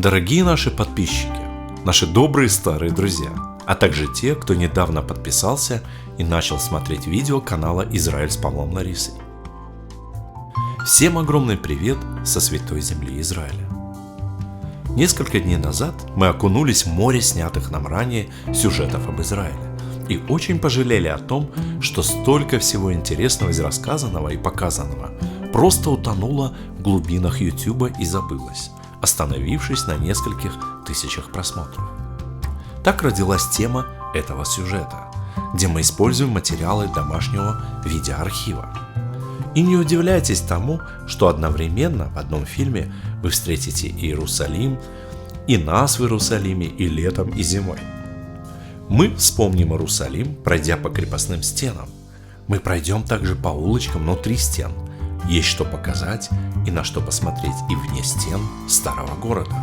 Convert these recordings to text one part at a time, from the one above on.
Дорогие наши подписчики, наши добрые старые друзья, а также те, кто недавно подписался и начал смотреть видео канала «Израиль с Павлом Ларисой». Всем огромный привет со святой земли Израиля. Несколько дней назад мы окунулись в море снятых нам ранее сюжетов об Израиле и очень пожалели о том, что столько всего интересного из рассказанного и показанного просто утонуло в глубинах YouTube и забылось, остановившись на нескольких тысячах просмотров. Так родилась тема этого сюжета, где мы используем материалы домашнего видеоархива. И не удивляйтесь тому, что одновременно в одном фильме вы встретите и Иерусалим, и нас в Иерусалиме, и летом, и зимой. Мы вспомним Иерусалим, пройдя по крепостным стенам. Мы пройдем также по улочкам внутри стен. Есть что показать и на что посмотреть и вне стен старого города.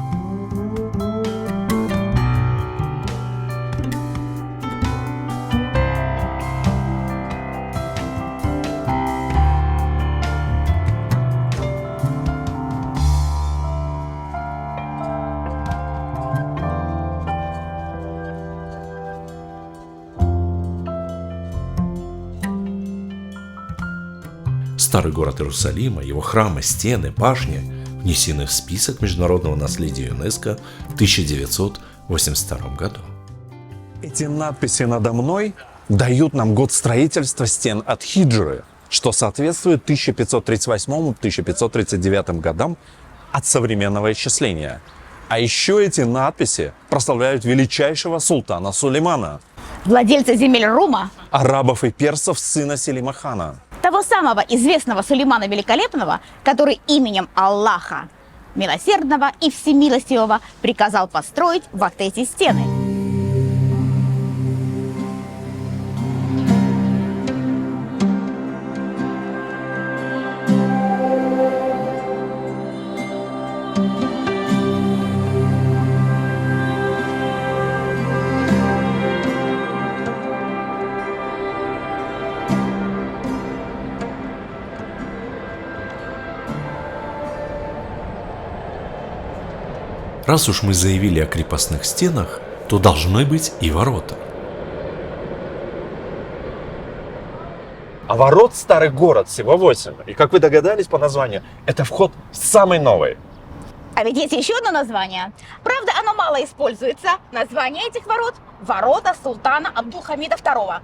Старый город Иерусалима, его храмы, стены, башни внесены в список международного наследия ЮНЕСКО в 1982 году. Эти надписи надо мной дают нам год строительства стен от Хиджры, что соответствует 1538-1539 годам от современного исчисления. А еще эти надписи прославляют величайшего султана Сулеймана, владельца земель Рума, арабов и персов, сына Селима хана. Того самого известного Сулеймана Великолепного, который именем Аллаха Милосердного и Всемилостивого приказал построить вот эти стены. Раз уж мы заявили о крепостных стенах, то должны быть и ворота. А ворот старый город всего 8. И как вы догадались по названию, это вход в самый новый. А ведь есть еще одно название. Правда, оно мало используется. Название этих ворот – ворота султана Абдулхамида II.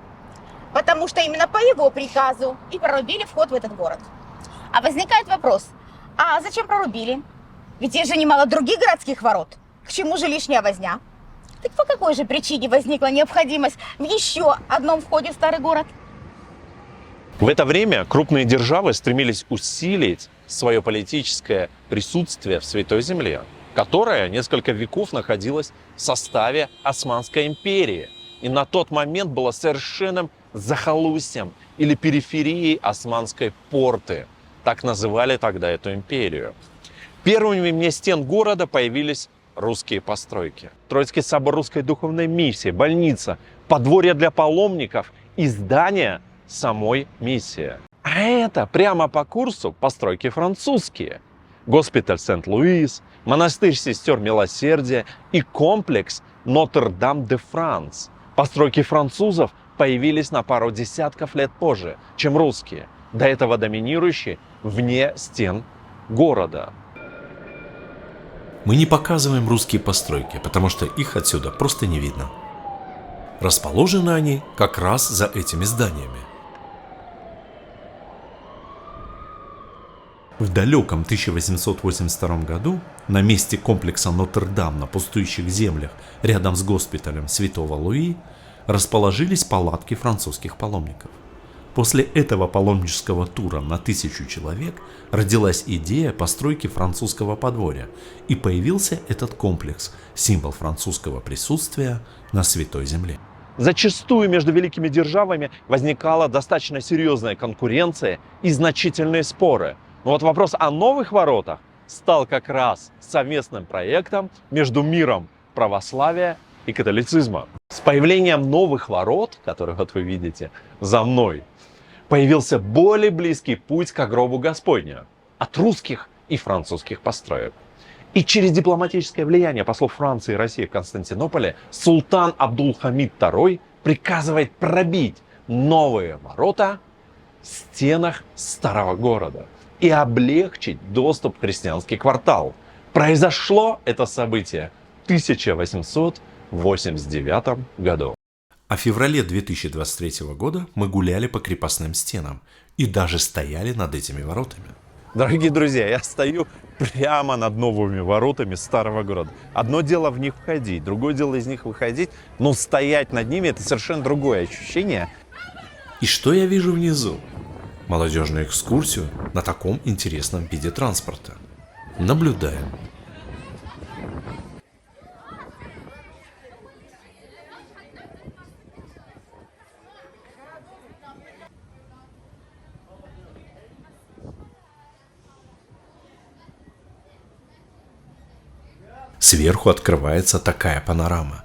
Потому что именно по его приказу и прорубили вход в этот город. А возникает вопрос, а зачем прорубили? Ведь есть же немало других городских ворот. К чему же лишняя возня? Так по какой же причине возникла необходимость в еще одном входе в старый город? В это время крупные державы стремились усилить свое политическое присутствие в Святой Земле, которая несколько веков находилась в составе Османской империи и на тот момент была совершенным захолустьем или периферией Османской порты. Так называли тогда эту империю. Первыми вне стен города появились русские постройки. Троицкий собор Русской Духовной Миссии, больница, подворье для паломников и здание самой миссии. А это прямо по курсу постройки французские. Госпиталь Сент-Луис, монастырь сестер Милосердия и комплекс Нотр-Дам-де-Франс. Постройки французов появились на пару десятков лет позже, чем русские, до этого доминирующие вне стен города. Мы не показываем русские постройки, потому что их отсюда просто не видно. Расположены они как раз за этими зданиями. В далеком 1882 году на месте комплекса Нотр-Дам на пустующих землях рядом с госпиталем Святого Луи расположились палатки французских паломников. После этого паломнического тура на 1000 человек родилась идея постройки французского подворья, и появился этот комплекс, символ французского присутствия на Святой Земле. Зачастую между великими державами возникала достаточно серьезная конкуренция и значительные споры. Но вот вопрос о новых воротах стал как раз совместным проектом между миром православия и католицизма. С появлением новых ворот, которые вот вы видите за мной, появился более близкий путь к гробу Господню от русских и французских построек. И через дипломатическое влияние послов Франции и России в Константинополе султан Абдулхамид II приказывает пробить новые ворота в стенах старого города и облегчить доступ в христианский квартал. Произошло это событие в 1889 году. А в феврале 2023 года мы гуляли по крепостным стенам и даже стояли над этими воротами. Дорогие друзья, я стою прямо над новыми воротами старого города. Одно дело в них входить, другое дело из них выходить, но стоять над ними — это совершенно другое ощущение. И что я вижу внизу? Молодежную экскурсию на таком интересном виде транспорта. Наблюдаем. Сверху открывается такая панорама.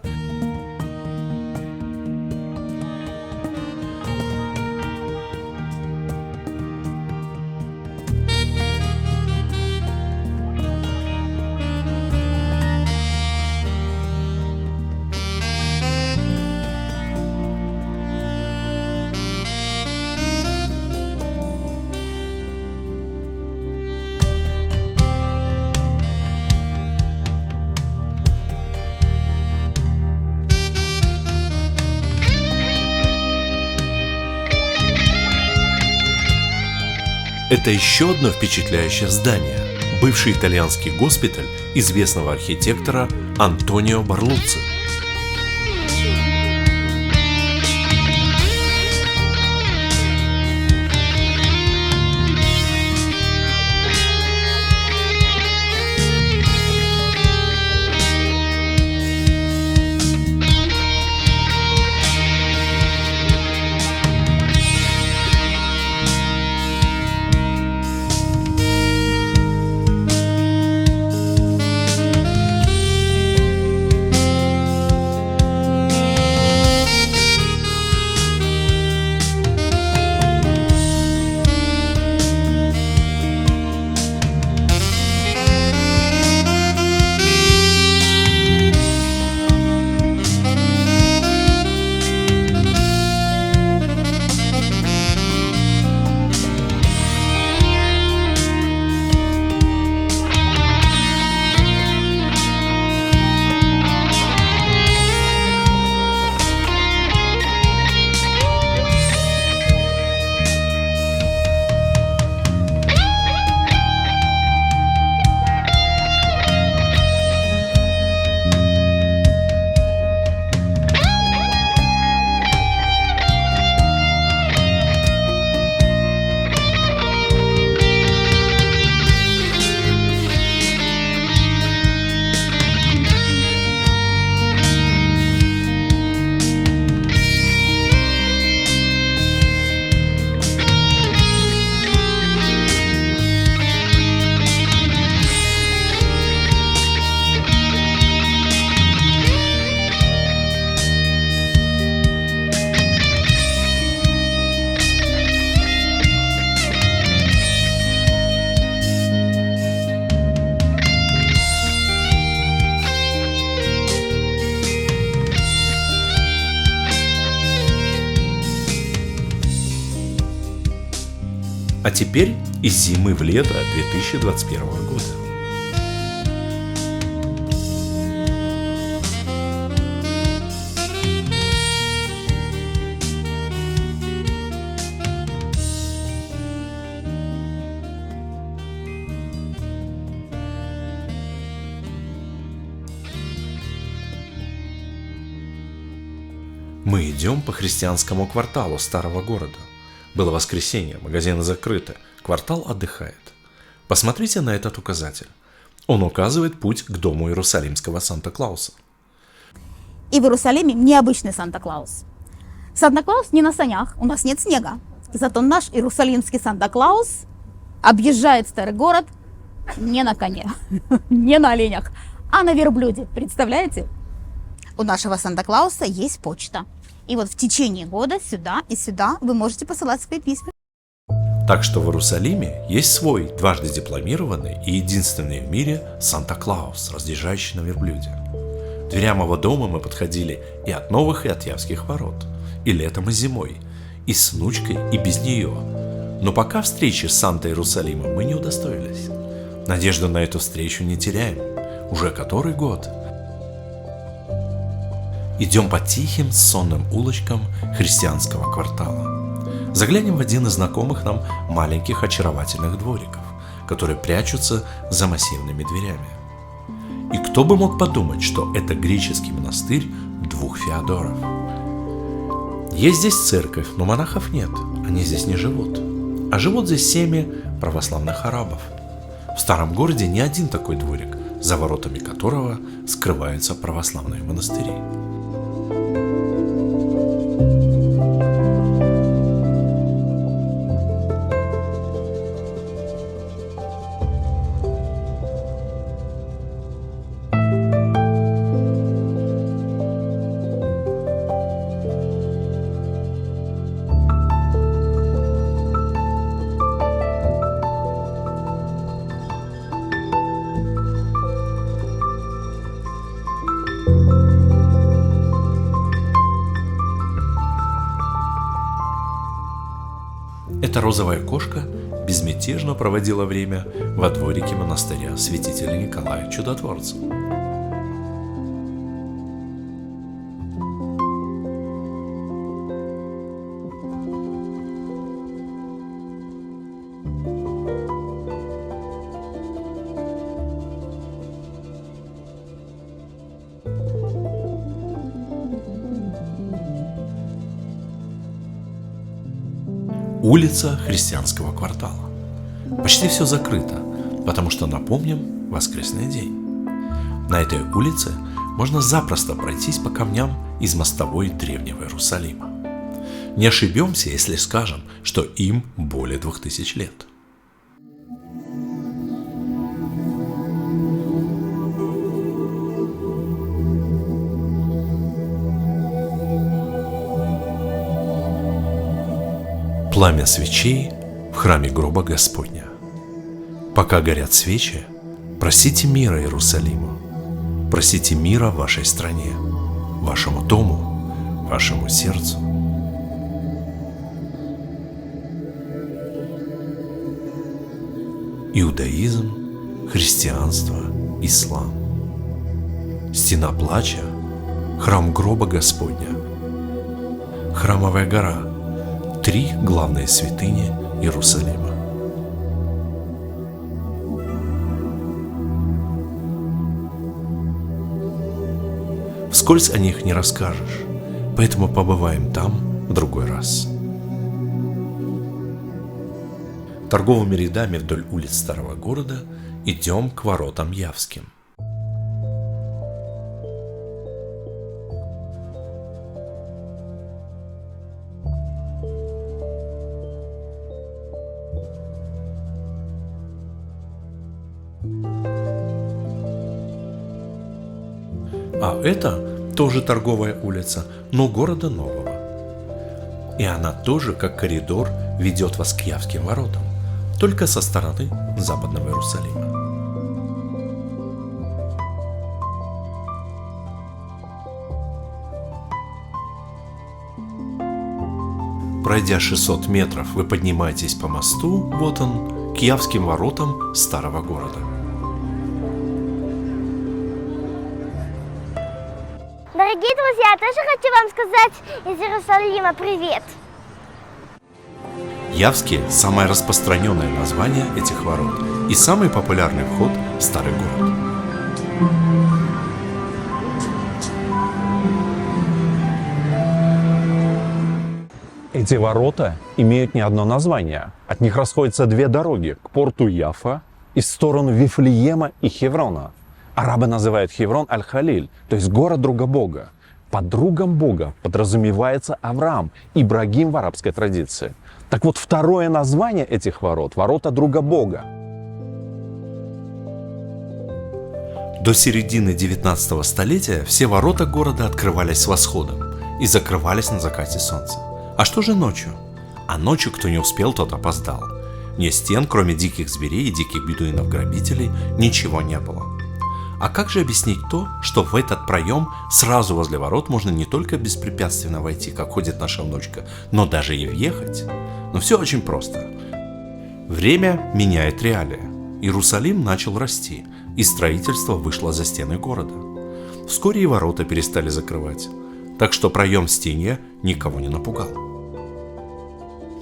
Это еще одно впечатляющее здание. Бывший итальянский госпиталь известного архитектора Антонио Барлуцци. А теперь из зимы в лето 2021 года. Мы идем по христианскому кварталу старого города. Было воскресенье, магазины закрыты, квартал отдыхает. Посмотрите на этот указатель. Он указывает путь к дому Иерусалимского Санта-Клауса. И в Иерусалиме необычный Санта-Клаус. Санта-Клаус не на санях, у нас нет снега. Зато наш Иерусалимский Санта-Клаус объезжает старый город не на коне, не на оленях, а на верблюде. Представляете? У нашего Санта-Клауса есть почта. И вот в течение года сюда и сюда вы можете посылать свои письма. Так что в Иерусалиме есть свой, дважды дипломированный и единственный в мире Санта-Клаус, разъезжающий на верблюде. К дверям его дома мы подходили и от новых, и от Явских ворот, и летом, и зимой, и с внучкой, и без нее. Но пока встречи с Санта-Иерусалимом мы не удостоились. Надежду на эту встречу не теряем. Уже который год. Идем по тихим, сонным улочкам христианского квартала. Заглянем в один из знакомых нам маленьких очаровательных двориков, которые прячутся за массивными дверями. И кто бы мог подумать, что это греческий монастырь двух Феодоров. Есть здесь церковь, но монахов нет, они здесь не живут. А живут здесь семьи православных арабов. В старом городе не один такой дворик, за воротами которого скрываются православные монастыри. Эта розовая кошка безмятежно проводила время во дворике монастыря святителя Николая Чудотворца. Улица христианского квартала. Почти все закрыто, потому что, напомним, воскресный день. На этой улице можно запросто пройтись по камням из мостовой древнего Иерусалима. Не ошибемся, если скажем, что им более 2000 лет. Пламя свечей в храме гроба Господня. Пока горят свечи, просите мира Иерусалиму, просите мира вашей стране, вашему дому, вашему сердцу. Иудаизм, христианство, ислам. Стена плача, храм гроба Господня, храмовая гора. 3 главные святыни Иерусалима. Вскользь о них не расскажешь, поэтому побываем там в другой раз. Торговыми рядами вдоль улиц старого города идем к воротам Явским. А это тоже торговая улица, но города нового. И она тоже, как коридор, ведет вас к Явским воротам, только со стороны Западного Иерусалима. Пройдя 600 метров, вы поднимаетесь по мосту, вот он, к Явским воротам старого города. Дорогие друзья, я тоже хочу вам сказать из Иерусалима привет. Явские – самое распространенное название этих ворот и самый популярный вход в старый город. Эти ворота имеют не одно название. От них расходятся 2 дороги к порту Яффа и в сторону Вифлеема и Хеврона. Арабы называют Хеврон Аль-Халиль, то есть город друга Бога. Под другом Бога подразумевается Авраам, Ибрагим в арабской традиции. Так вот, второе название этих ворот – ворота друга Бога. До середины 19 столетия все ворота города открывались с восходом и закрывались на закате солнца. А что же ночью? А ночью кто не успел, тот опоздал. Вне стен, кроме диких зверей и диких бедуинов-грабителей, ничего не было. А как же объяснить то, что в этот проем сразу возле ворот можно не только беспрепятственно войти, как ходит наша внучка, но даже и въехать? Но все очень просто. Время меняет реалии. Иерусалим начал расти, и строительство вышло за стены города. Вскоре и ворота перестали закрывать, так что проем в стене никого не напугал.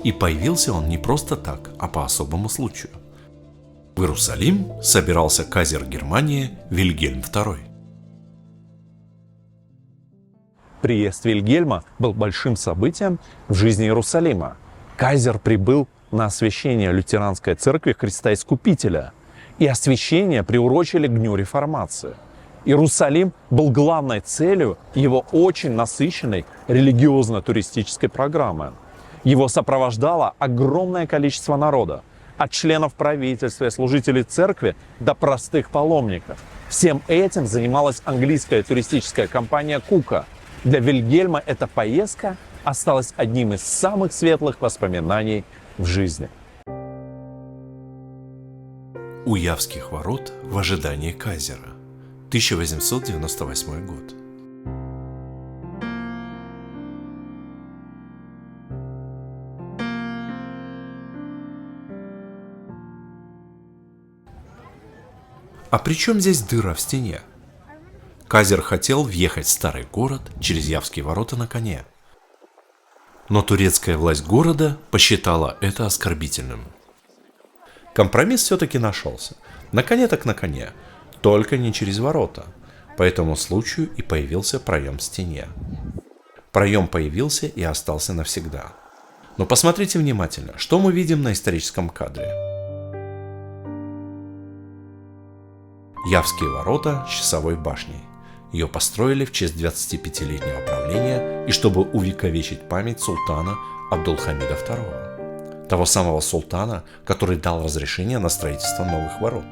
И появился он не просто так, а по особому случаю. В Иерусалим собирался казер Германии Вильгельм II. Приезд Вильгельма был большим событием в жизни Иерусалима. Кайзер прибыл на освящение лютеранской церкви Христа Искупителя, и освящение приурочили к Дню Реформации. Иерусалим был главной целью его очень насыщенной религиозно-туристической программы. Его сопровождало огромное количество народа, от членов правительства и служителей церкви до простых паломников. Всем этим занималась английская туристическая компания Кука. Для Вильгельма эта поездка осталась одним из самых светлых воспоминаний в жизни. У Явских ворот в ожидании Кайзера. 1898 год. А при чем здесь дыра в стене? Кайзер хотел въехать в старый город через Явские ворота на коне. Но турецкая власть города посчитала это оскорбительным. Компромисс все-таки нашелся. На коне так на коне, только не через ворота. По этому случаю и появился проем в стене. Проем появился и остался навсегда. Но посмотрите внимательно, что мы видим на историческом кадре. Явские ворота с часовой башней. Ее построили в честь 25-летнего правления и чтобы увековечить память султана Абдулхамида II. Того самого султана, который дал разрешение на строительство новых ворот.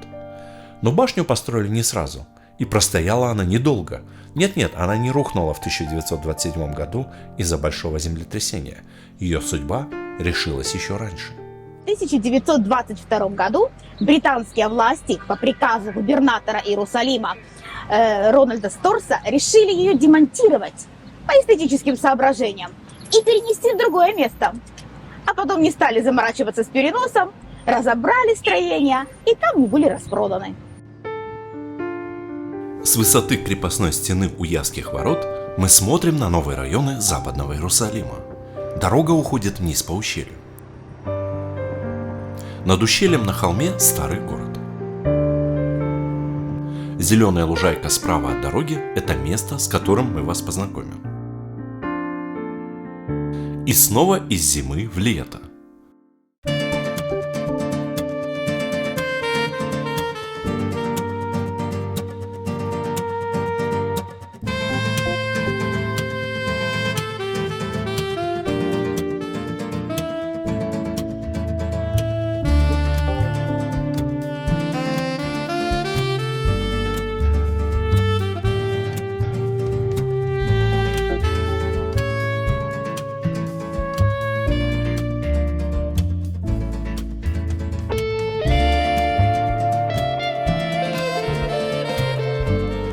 Но башню построили не сразу, и простояла она недолго. Нет, она не рухнула в 1927 году из-за большого землетрясения. Ее судьба решилась еще раньше. В 1922 году британские власти по приказу губернатора Иерусалима Рональда Сторса решили ее демонтировать по эстетическим соображениям и перенести в другое место. А потом не стали заморачиваться с переносом, разобрали строения и камни были распроданы. С высоты крепостной стены у Явских ворот мы смотрим на новые районы западного Иерусалима. Дорога уходит вниз по ущелью. Над ущельем на холме старый город. Зеленая лужайка справа от дороги – это место, с которым мы вас познакомим. И снова из зимы в лето.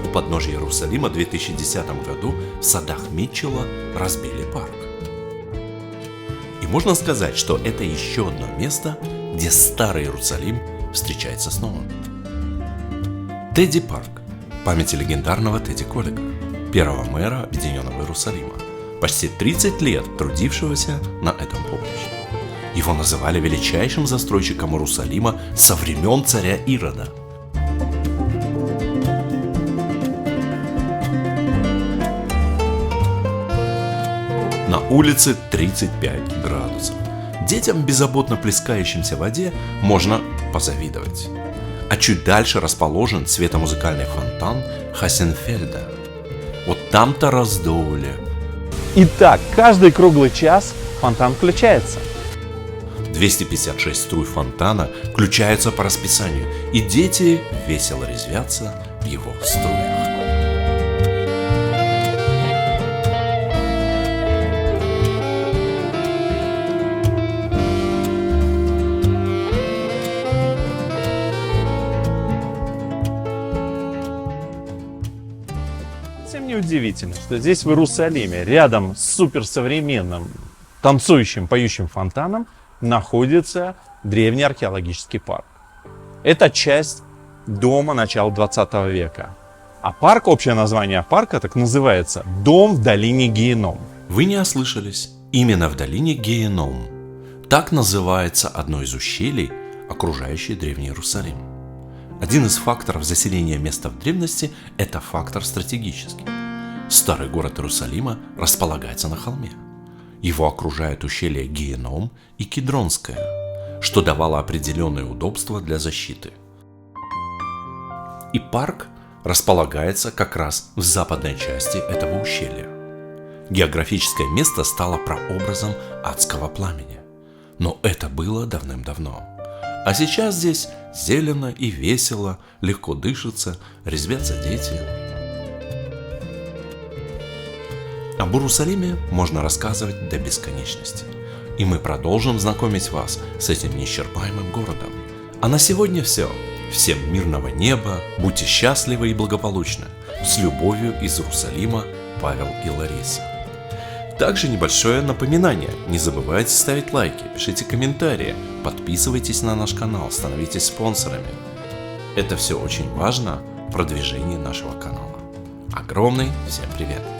У подножия Иерусалима в 2010 году в садах Митчелла разбили парк. И можно сказать, что это еще одно место, где старый Иерусалим встречается снова. Тедди Парк – память легендарного Тедди Коллига, первого мэра Объединенного Иерусалима, почти 30 лет трудившегося на этом поприще. Его называли величайшим застройщиком Иерусалима со времен царя Ирода. На улице 35 градусов. Детям, беззаботно плескающимся в воде, можно позавидовать. А чуть дальше расположен светомузыкальный фонтан Хасенфельда. Вот там-то раздолье. Итак, каждый круглый час фонтан включается. 256 струй фонтана включаются по расписанию, и дети весело резвятся в его струях. не удивительно, что здесь, в Иерусалиме, рядом с суперсовременным танцующим, поющим фонтаном, находится древний археологический парк. Это часть дома начала 20 века. А парк, общее название парка так называется «Дом в долине Геном». Вы не ослышались. Именно в долине Геном. Так называется одно из ущелий, окружающее Древний Иерусалим. Один из факторов заселения места в древности – это фактор стратегический. Старый город Иерусалима располагается на холме. Его окружают ущелья Геном и Кидронское, что давало определенные удобства для защиты. И парк располагается как раз в западной части этого ущелья. Географическое место стало прообразом адского пламени. Но это было давным-давно. А сейчас здесь зелено и весело, легко дышится, резвятся дети. Об Иерусалиме можно рассказывать до бесконечности. И мы продолжим знакомить вас с этим неисчерпаемым городом. А на сегодня все. Всем мирного неба, будьте счастливы и благополучны. С любовью из Иерусалима, Павел и Лариса. Также небольшое напоминание. Не забывайте ставить лайки, пишите комментарии, подписывайтесь на наш канал, становитесь спонсорами. Это все очень важно в продвижении нашего канала. Огромный всем привет!